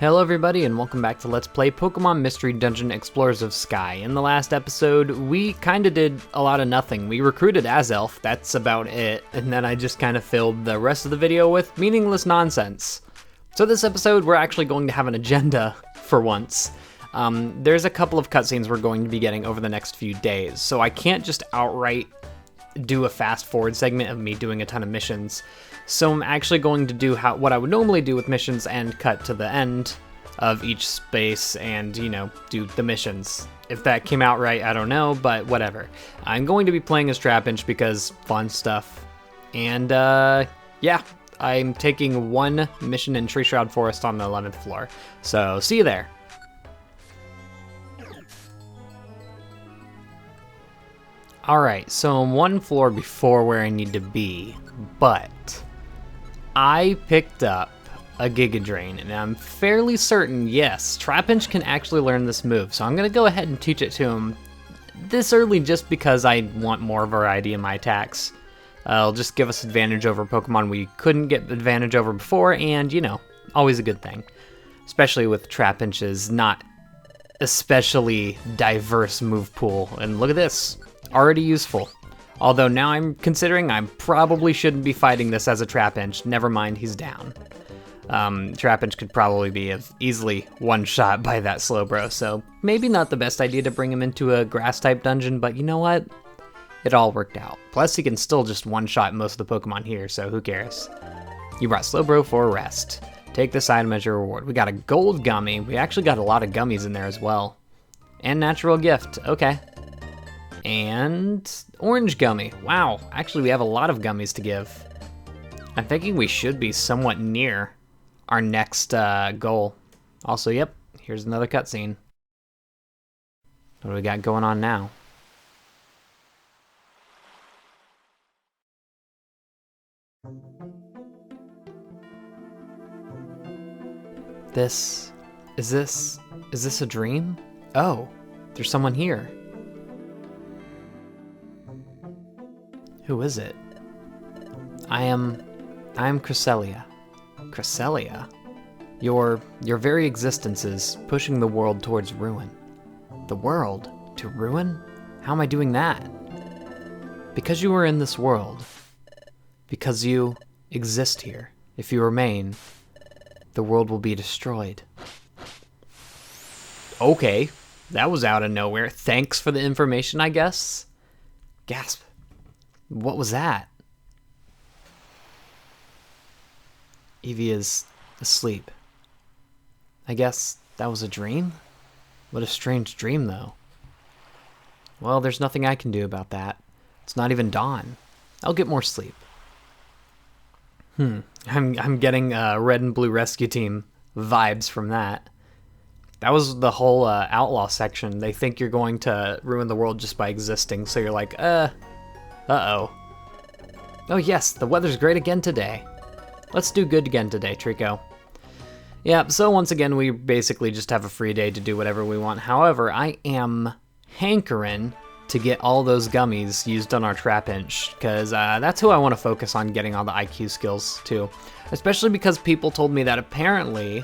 Hello everybody and welcome back to Let's Play Pokemon Mystery Dungeon Explorers of Sky. In the last episode, we kinda did a lot of nothing. We recruited Azelf, that's about it, and then I just kinda filled the rest of the video with meaningless nonsense. So this episode, we're actually going to have an agenda for once. There's a couple of cutscenes we're going to be getting over the next few days, so I can't just outright do a fast forward segment of me doing a ton of missions. So I'm actually going to do what I would normally do with missions and cut to the end of each space and, do the missions. If that came out right, I don't know, but whatever. I'm going to be playing as Trapinch because fun stuff. And yeah, I'm taking one mission in Tree Shroud Forest on the 11th floor. So see you there. Alright, so I'm one floor before where I need to be, but I picked up a Giga Drain, and I'm fairly certain, yes, Trapinch can actually learn this move, so I'm going to go ahead and teach it to him this early just because I want more variety in my attacks. It'll just give us advantage over Pokemon we couldn't get advantage over before, and, always a good thing. Especially with Trapinch's not especially diverse move pool, and look at this. Already useful. Although now I'm considering I probably shouldn't be fighting this as a Trapinch. Never mind, he's down. Trapinch could probably be easily one-shot by that Slowbro, so maybe not the best idea to bring him into a Grass-type dungeon, but you know what? It all worked out. Plus, he can still just one-shot most of the Pokemon here, so who cares? You brought Slowbro for a rest. Take this item as your reward. We got a gold gummy. We actually got a lot of gummies in there as well. And natural gift. Okay. And orange gummy. Wow, actually we have a lot of gummies to give. I'm thinking we should be somewhat near our next goal. Also, yep, here's another cutscene. What do we got going on now? Is this a dream? Oh, there's someone here. Who is it? I am Cresselia. Cresselia? Your very existence is pushing the world towards ruin. The world? To ruin? How am I doing that? Because you are in this world. Because you exist here. If you remain, the world will be destroyed. Okay, that was out of nowhere. Thanks for the information, I guess? Gasp. What was that? Eevee is asleep. I guess that was a dream? What a strange dream, though. Well, there's nothing I can do about that. It's not even dawn. I'll get more sleep. I'm getting Red and Blue Rescue Team vibes from that. That was the whole outlaw section. They think you're going to ruin the world just by existing, so you're like, uh-oh. Oh yes, the weather's great again today. Let's do good again today, Trico. Yeah, so once again, we basically just have a free day to do whatever we want. However, I am hankering to get all those gummies used on our Trapinch, because that's who I want to focus on getting all the IQ skills to. Especially because people told me that apparently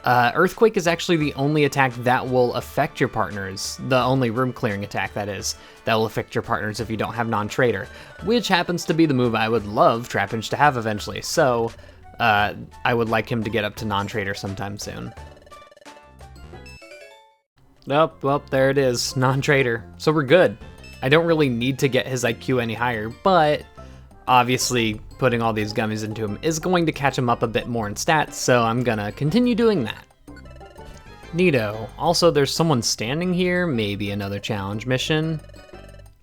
Earthquake is actually the only attack that will affect your partners. The only room clearing attack, that is. That will affect your partners if you don't have non-trader. Which happens to be the move I would love Trapinch to have eventually. So, I would like him to get up to non-trader sometime soon. Oh, well, there it is. Non-trader. So we're good. I don't really need to get his IQ any higher, but obviously putting all these gummies into him is going to catch him up a bit more in stats, so I'm gonna continue doing that. Neato. Also, there's someone standing here, maybe another challenge mission.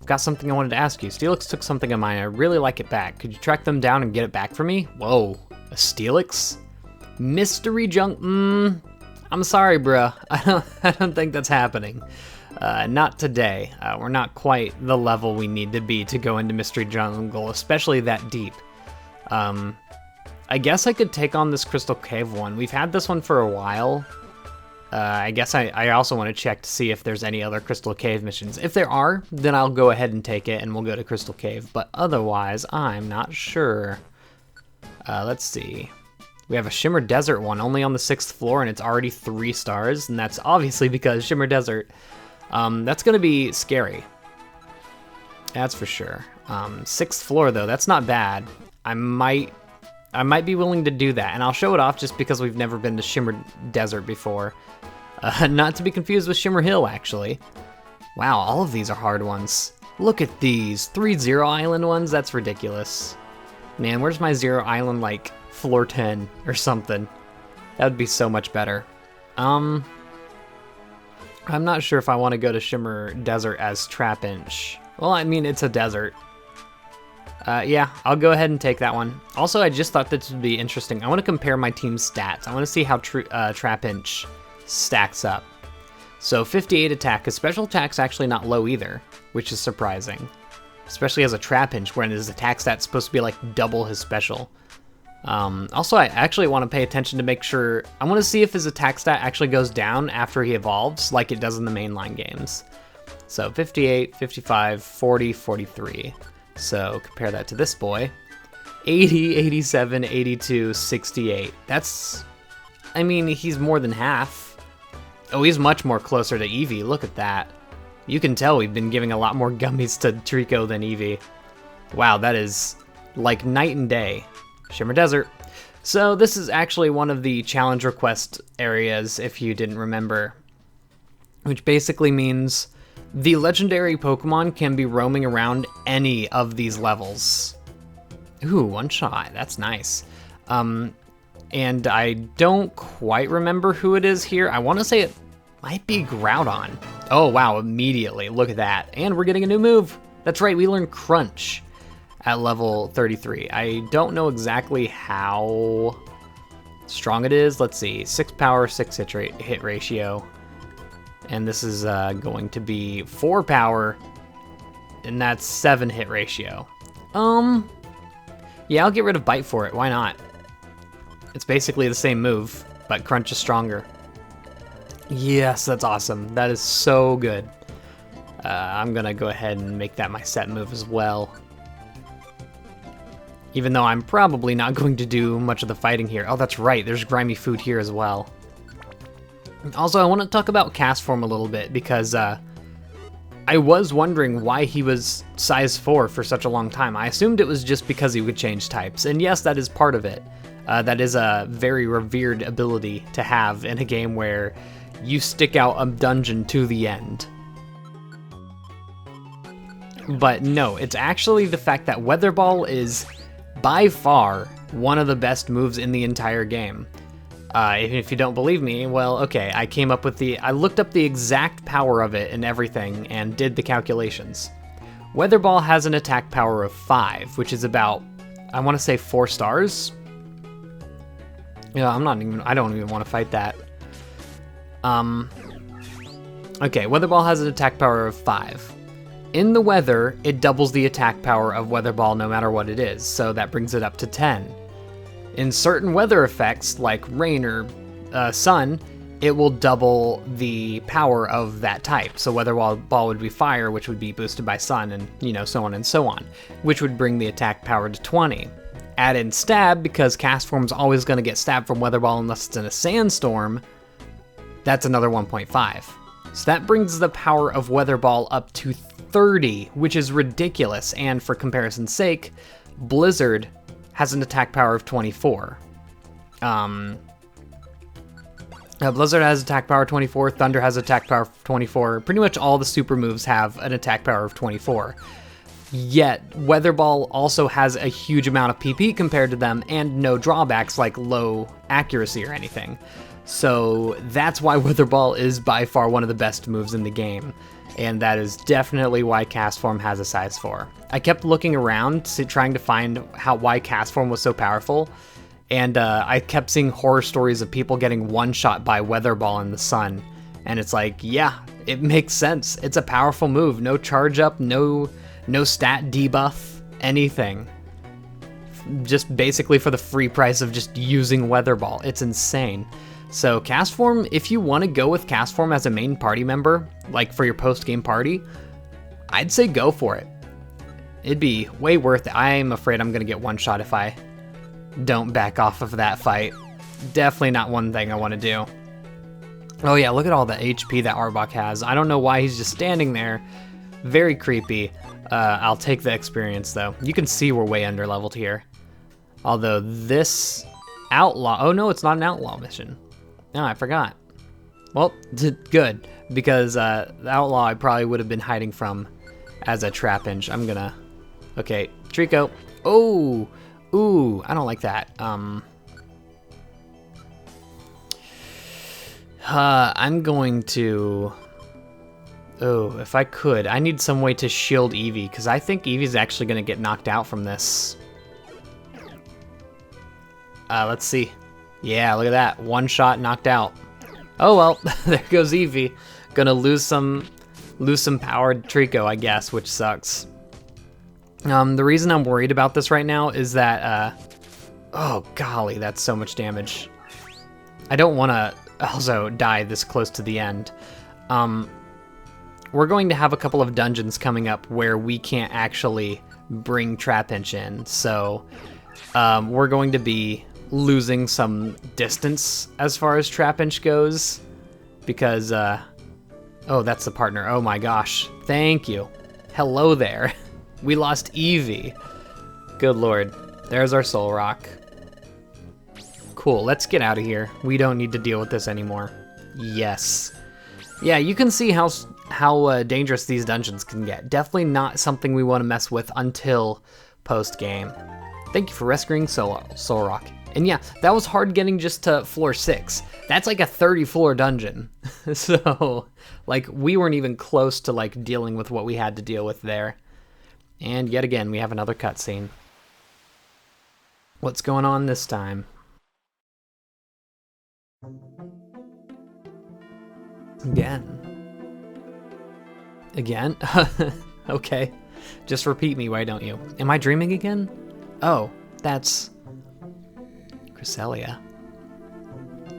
I've got something I wanted to ask you. Steelix took something of mine, I really like it back. Could you track them down and get it back for me? Whoa, a Steelix? Mystery junk, I'm sorry, bruh. I don't think that's happening. Not today. We're not quite the level we need to be to go into Mystery Jungle, especially that deep. I guess I could take on this Crystal Cave one. We've had this one for a while. I guess I also want to check to see if there's any other Crystal Cave missions. If there are, then I'll go ahead and take it and we'll go to Crystal Cave. But otherwise, I'm not sure. Let's see. We have a Shimmer Desert one, only on the 6th floor, and it's already 3 stars, and that's obviously because Shimmer Desert. That's gonna be scary. That's for sure. 6th floor though, that's not bad. I might be willing to do that, and I'll show it off just because we've never been to Shimmer Desert before. Not to be confused with Shimmer Hill, actually. Wow, all of these are hard ones. Look at these, 3 Zero Island ones, that's ridiculous. Man, where's my Zero Island, like, floor 10 or something? That would be so much better. I'm not sure if I want to go to Shimmer Desert as Trap Inch. Well, I mean, it's a desert. Yeah, I'll go ahead and take that one. Also, I just thought this would be interesting. I want to compare my team's stats. I want to see how Trap Inch stacks up. So 58 attack, because special attack's actually not low either, which is surprising. Especially as a Trap Inch, when his attack stat's supposed to be like double his special. Also, I actually want to pay attention to make sure, I want to see if his attack stat actually goes down after he evolves, like it does in the mainline games. So 58, 55, 40, 43. So compare that to this boy. 80, 87, 82, 68. That's, I mean, he's more than half. Oh, he's much more closer to Eevee. Look at that. You can tell we've been giving a lot more gummies to Trico than Eevee. Wow, that is like night and day. Shimmer Desert. So this is actually one of the challenge request areas, if you didn't remember. Which basically means the legendary Pokemon can be roaming around any of these levels. Ooh, one shot. That's nice. And I don't quite remember who it is here. I want to say it might be Groudon. Oh, wow, immediately. Look at that. And we're getting a new move. That's right, we learned Crunch at level 33. I don't know exactly how strong it is. Let's see. 6 power, 6 hit ratio. And this is going to be 4 power, and that's 7 hit ratio. Yeah, I'll get rid of Bite for it. Why not? It's basically the same move, but Crunch is stronger. Yes, that's awesome. That is so good. I'm gonna go ahead and make that my set move as well. Even though I'm probably not going to do much of the fighting here. Oh, that's right. There's grimy food here as well. Also, I want to talk about Castform a little bit because I was wondering why he was size 4 for such a long time. I assumed it was just because he would change types, and yes, that is part of it. That is a very revered ability to have in a game where you stick out a dungeon to the end. But no, it's actually the fact that Weather Ball is by far one of the best moves in the entire game. If you don't believe me, well, okay, I looked up the exact power of it and everything and did the calculations. Weather Ball has an attack power of 5, which is about, I want to say 4 stars. Yeah, I don't even want to fight that. Okay, Weather Ball has an attack power of 5. In the weather, it doubles the attack power of Weather Ball no matter what it is, so that brings it up to 10. In certain weather effects, like rain or sun, it will double the power of that type. So Weather Ball would be fire, which would be boosted by sun, and so on and so on, which would bring the attack power to 20. Add in Stab, because Castform's always going to get stabbed from Weather Ball unless it's in a sandstorm, that's another 1.5. So that brings the power of Weather Ball up to 30, which is ridiculous, and for comparison's sake, Blizzard has an attack power of 24. Blizzard has attack power 24, Thunder has attack power 24, pretty much all the super moves have an attack power of 24. Yet, Weather Ball also has a huge amount of PP compared to them, and no drawbacks like low accuracy or anything. So that's why Weather Ball is by far one of the best moves in the game, and that is definitely why Castform has a size 4. I kept looking around trying to find why Castform was so powerful, and I kept seeing horror stories of people getting one-shot by Weather Ball in the sun, and it's like, yeah, it makes sense. It's a powerful move. No charge up, no stat debuff, anything. Just basically for the free price of just using Weather Ball. It's insane. So Castform, if you want to go with Castform as a main party member, like for your post-game party, I'd say go for it. It'd be way worth it. I'm afraid I'm going to get one shot if I don't back off of that fight. definitely not one thing I want to do. Oh yeah, look at all the HP that Arbok has. I don't know why he's just standing there. Very creepy. I'll take the experience though. You can see we're way under leveled here. Although this outlaw, oh no, it's not an outlaw mission. No, I forgot. Well, good, because the outlaw I probably would have been hiding from as a Trapinch. I'm gonna, okay, Trico. Oh, ooh, I don't like that. I'm going to, oh, if I could, I need some way to shield Eevee, because I think Eevee's actually gonna get knocked out from this. Let's see. Yeah, look at that. One shot knocked out. Oh well, there goes Eevee. Gonna lose some powered Trico, I guess, which sucks. The reason I'm worried about this right now is that, oh golly, that's so much damage. I don't want to also die this close to the end. We're going to have a couple of dungeons coming up where we can't actually bring Trapinch in, so we're going to be losing some distance as far as Trapinch goes, because, oh, that's the partner. Oh my gosh. Thank you. Hello there. We lost Eevee. Good lord. There's our Soul Rock. Cool, let's get out of here. We don't need to deal with this anymore. Yes. Yeah, you can see how dangerous these dungeons can get. Definitely not something we want to mess with until post-game. Thank you for rescuing Soul Rock. And yeah, that was hard getting just to floor 6. That's like a 30-floor dungeon. So, like, we weren't even close to, like, dealing with what we had to deal with there. And yet again, we have another cutscene. What's going on this time? Again? Okay. Just repeat me, why don't you? Am I dreaming again? Oh, that's Cresselia.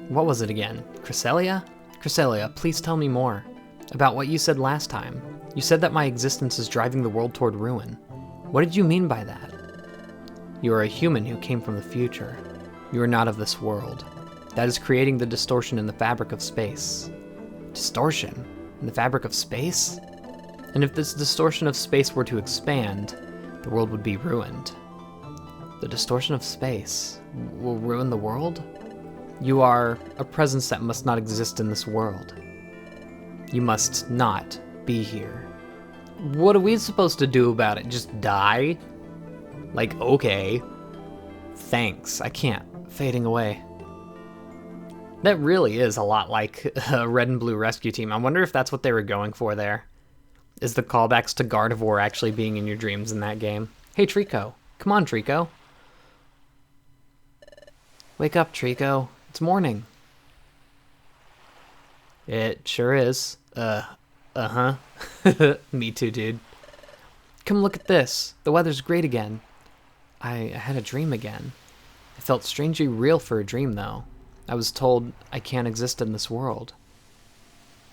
What was it again? Cresselia? Cresselia, please tell me more about what you said last time. You said that my existence is driving the world toward ruin. What did you mean by that? You are a human who came from the future. You are not of this world. That is creating the distortion in the fabric of space. Distortion? In the fabric of space? And if this distortion of space were to expand, the world would be ruined. The distortion of space will ruin the world? You are a presence that must not exist in this world. You must not be here. What are we supposed to do about it? Just die? Like, okay. Thanks, I can't. Fading away. That really is a lot like a Red and Blue Rescue Team. I wonder if that's what they were going for there. Is the callbacks to Gardevoir actually being in your dreams in that game? Hey, Trico. Come on, Trico. Wake up, Trico. It's morning. It sure is. Uh-huh. Me too, dude. Come look at this. The weather's great again. I had a dream again. It felt strangely real for a dream, though. I was told I can't exist in this world.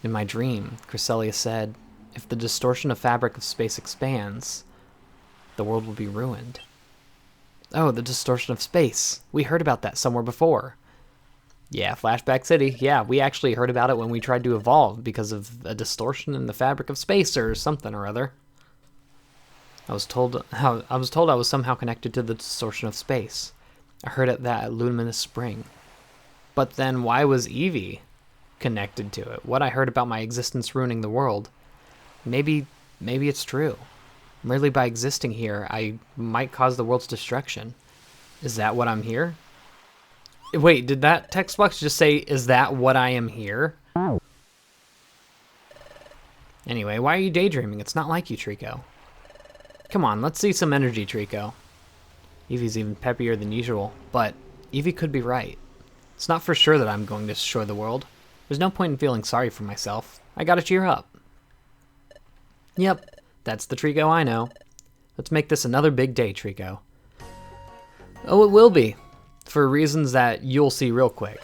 In my dream, Cresselia said, if the distortion of fabric of space expands, the world will be ruined. Oh, the distortion of space. We heard about that somewhere before. Yeah, Flashback City. Yeah, we actually heard about it when we tried to evolve because of a distortion in the fabric of space or something or other. I was told I was somehow connected to the distortion of space. I heard it that luminous spring. But then why was Eevee connected to it? What I heard about my existence ruining the world. Maybe it's true. Merely by existing here, I might cause the world's destruction. Is that what I'm here? Wait, did that text box just say, is that what I am here? Anyway, why are you daydreaming? It's not like you, Trico. Come on, let's see some energy, Trico. Eevee's even peppier than usual, but Eevee could be right. It's not for sure that I'm going to destroy the world. There's no point in feeling sorry for myself. I gotta cheer up. Yep, that's the Trico I know. Let's make this another big day, Trico. Oh, it will be. For reasons that you'll see real quick.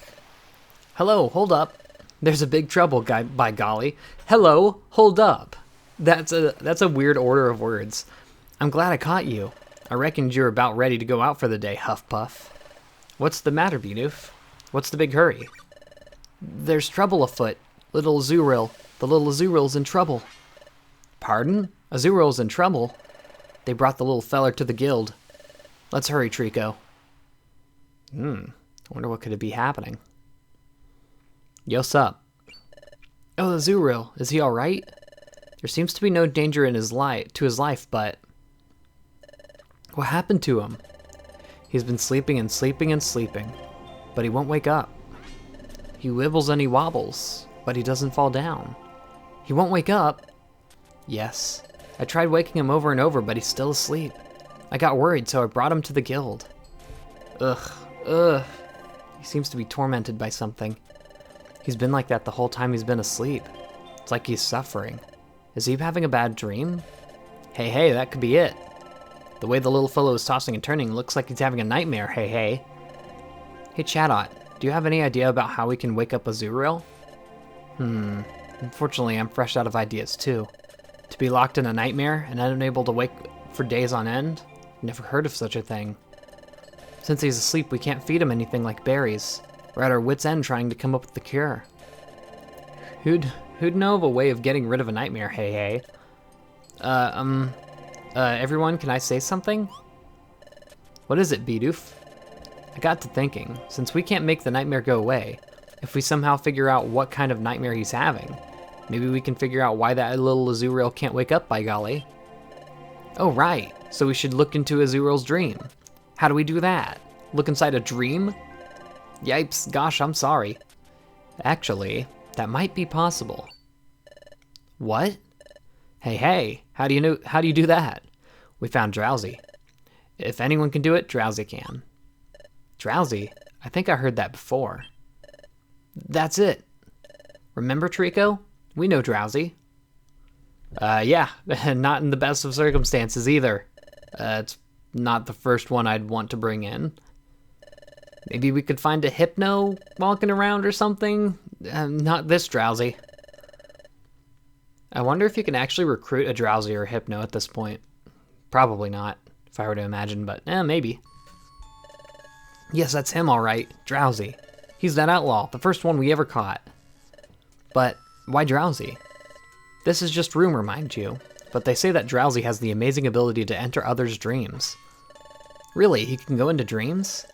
Hello, hold up. There's a big trouble, by golly. Hello, hold up. That's a weird order of words. I'm glad I caught you. I reckoned you were about ready to go out for the day, Huff Puff. What's the matter, Bidoof? What's the big hurry? There's trouble afoot. Little Azurill. The little Azurill's in trouble. Pardon? Azurill's in trouble? They brought the little feller to the guild. Let's hurry, Trico. I wonder what could be happening. Yo, sup? Oh, Azurill. Is he alright? There seems to be no danger in his life, but... What happened to him? He's been sleeping and sleeping and sleeping, but he won't wake up. He wibbles and he wobbles, but he doesn't fall down. He won't wake up? Yes. I tried waking him over and over, but he's still asleep. I got worried, so I brought him to the guild. Ugh. He seems to be tormented by something. He's been like that the whole time he's been asleep. It's like he's suffering. Is he having a bad dream? Hey, that could be it. The way the little fellow is tossing and turning looks like he's having a nightmare, hey. Hey, Chadot, do you have any idea about how we can wake up Azurill? Unfortunately, I'm fresh out of ideas too. To be locked in a nightmare and unable to wake for days on end? Never heard of such a thing. Since he's asleep, we can't feed him anything like berries. We're at our wits' end trying to come up with the cure. Who'd know of a way of getting rid of a nightmare, hey? Everyone, can I say something? What is it, Bidoof? I got to thinking, since we can't make the nightmare go away, if we somehow figure out what kind of nightmare he's having, maybe we can figure out why that little Azurill can't wake up, by golly. Oh, right. So we should look into Azurill's dream. How do we do that? Look inside a dream? Yipes, gosh, I'm sorry. Actually, that might be possible. What? Hey, how do you do that? We found Drowsy. If anyone can do it, Drowsy can. Drowsy? I think I heard that before. That's it. Remember, Trico? We know Drowsy. Yeah, not in the best of circumstances either. It's not the first one I'd want to bring in. Maybe we could find a Hypno walking around or something? Not this Drowsy. I wonder if you can actually recruit a Drowsy or a Hypno at this point. Probably not, if I were to imagine, but maybe. Yes, that's him all right, Drowsy. He's that outlaw, the first one we ever caught. But why Drowsy? This is just rumor, mind you, but they say that Drowsy has the amazing ability to enter others' dreams. Really, he can go into dreams?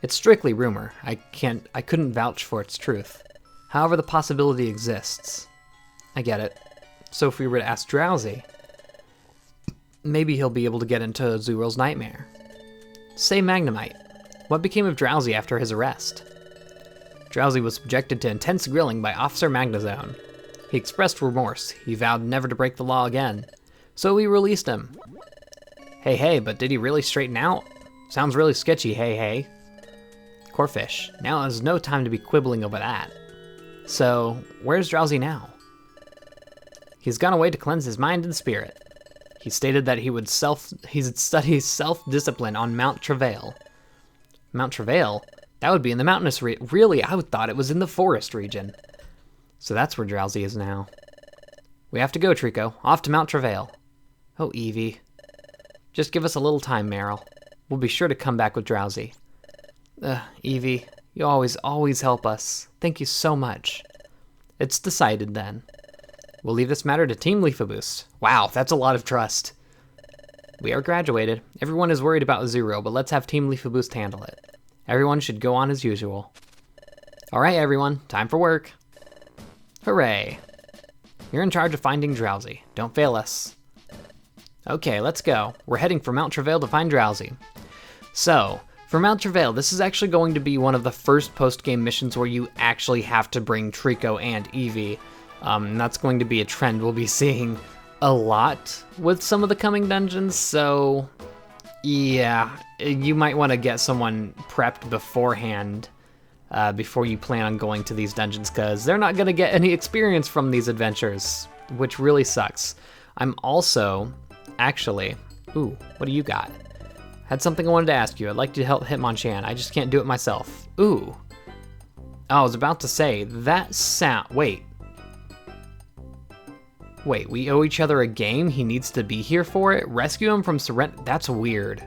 It's strictly rumor. I couldn't vouch for its truth. However, the possibility exists. I get it. So if we were to ask Drowsy, maybe he'll be able to get into Azurill's nightmare. Say Magnemite. What became of Drowsy after his arrest? Drowsy was subjected to intense grilling by Officer Magnazone. He expressed remorse. He vowed never to break the law again. So we released him. Hey, but did he really straighten out? Sounds really sketchy, hey. Corfish, now is no time to be quibbling over that. So, where's Drowsy now? He's gone away to cleanse his mind and spirit. He stated that he'd study self-discipline on Mount Travail. Mount Travail? That would be in the mountainous region. Really, I thought it was in the forest region. So that's where Drowsy is now. We have to go, Trico. Off to Mount Travail. Oh, Evie. Just give us a little time, Meryl. We'll be sure to come back with Drowsy. Evie, you always help us. Thank you so much. It's decided then. We'll leave this matter to Team Leafaboost. Wow, that's a lot of trust. We are graduated. Everyone is worried about Azurill, but let's have Team Leafaboost handle it. Everyone should go on as usual. Alright, everyone, time for work. Hooray. You're in charge of finding Drowsy. Don't fail us. Okay, let's go. We're heading for Mount Travail to find Drowsy. So, for Mount Travail, this is actually going to be one of the first post-game missions where you actually have to bring Trico and Evie. And that's going to be a trend we'll be seeing a lot with some of the coming dungeons, so yeah, you might want to get someone prepped beforehand before you plan on going to these dungeons, because they're not going to get any experience from these adventures, which really sucks. I'm also, actually, ooh, what do you got? Had something I wanted to ask you. I'd like to help Hitmonchan. I just can't do it myself. Ooh. Oh, I was about to say, that sound, wait, we owe each other a game? He needs to be here for it? Rescue him from surrender? That's weird.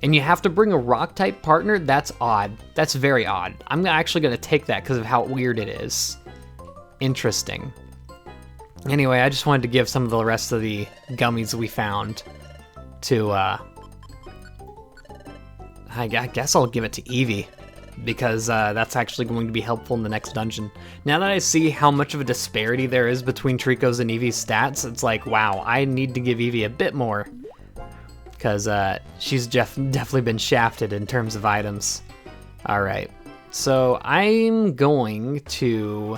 And you have to bring a rock-type partner? That's odd. That's very odd. I'm actually going to take that because of how weird it is. Interesting. Anyway, I just wanted to give some of the rest of the gummies we found to, I guess I'll give it to Eevee, because that's actually going to be helpful in the next dungeon. Now that I see how much of a disparity there is between Trico's and Eevee's stats, it's like, wow, I need to give Eevee a bit more, because she's definitely been shafted in terms of items. Alright, so I'm going to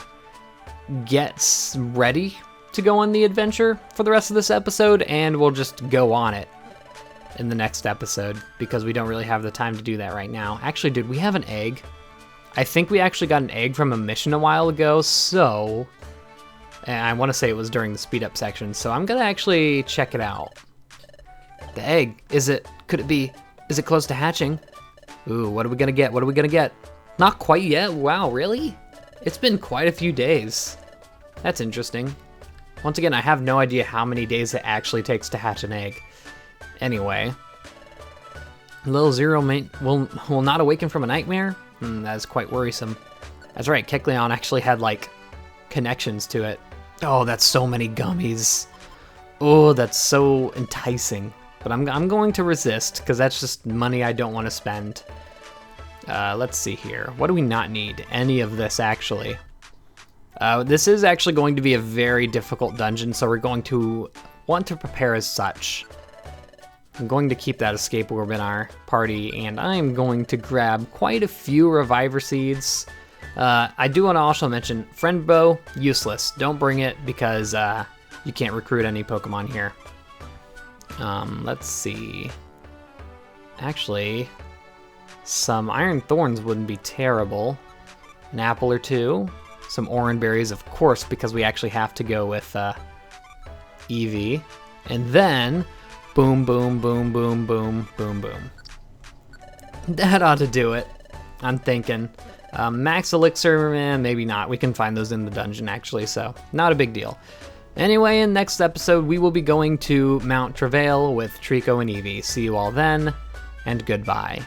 get ready to go on the adventure for the rest of this episode, and we'll just go on it in the next episode, because we don't really have the time to do that right now. Actually, dude, we have an egg. I think we actually got an egg from a mission a while ago, so... And I want to say it was during the speed up section, so I'm gonna actually check it out. The egg, could it be, is it close to hatching? Ooh, what are we gonna get? What are we gonna get? Not quite yet? Wow, really? It's been quite a few days. That's interesting. Once again, I have no idea how many days it actually takes to hatch an egg. Anyway. Little Azurill will not awaken from a nightmare? That is quite worrisome. That's right, Kecleon actually had, like, connections to it. Oh, that's so many gummies. Oh, that's so enticing. But I'm going to resist, because that's just money I don't want to spend. Let's see here. What do we not need? Any of this, actually. This is actually going to be a very difficult dungeon, so we're going to want to prepare as such. I'm going to keep that escape orb in our party, and I'm going to grab quite a few reviver seeds. I do want to also mention, friend bow, useless. Don't bring it because you can't recruit any Pokemon here. Let's see. Actually, some Iron Thorns wouldn't be terrible. An apple or two. Some Oran Berries, of course, because we actually have to go with Eevee. And then, boom, boom, boom, boom, boom, boom, boom. That ought to do it, I'm thinking. Max Elixir, maybe not. We can find those in the dungeon, actually, so not a big deal. Anyway, in next episode, we will be going to Mount Travail with Trico and Eevee. See you all then, and goodbye.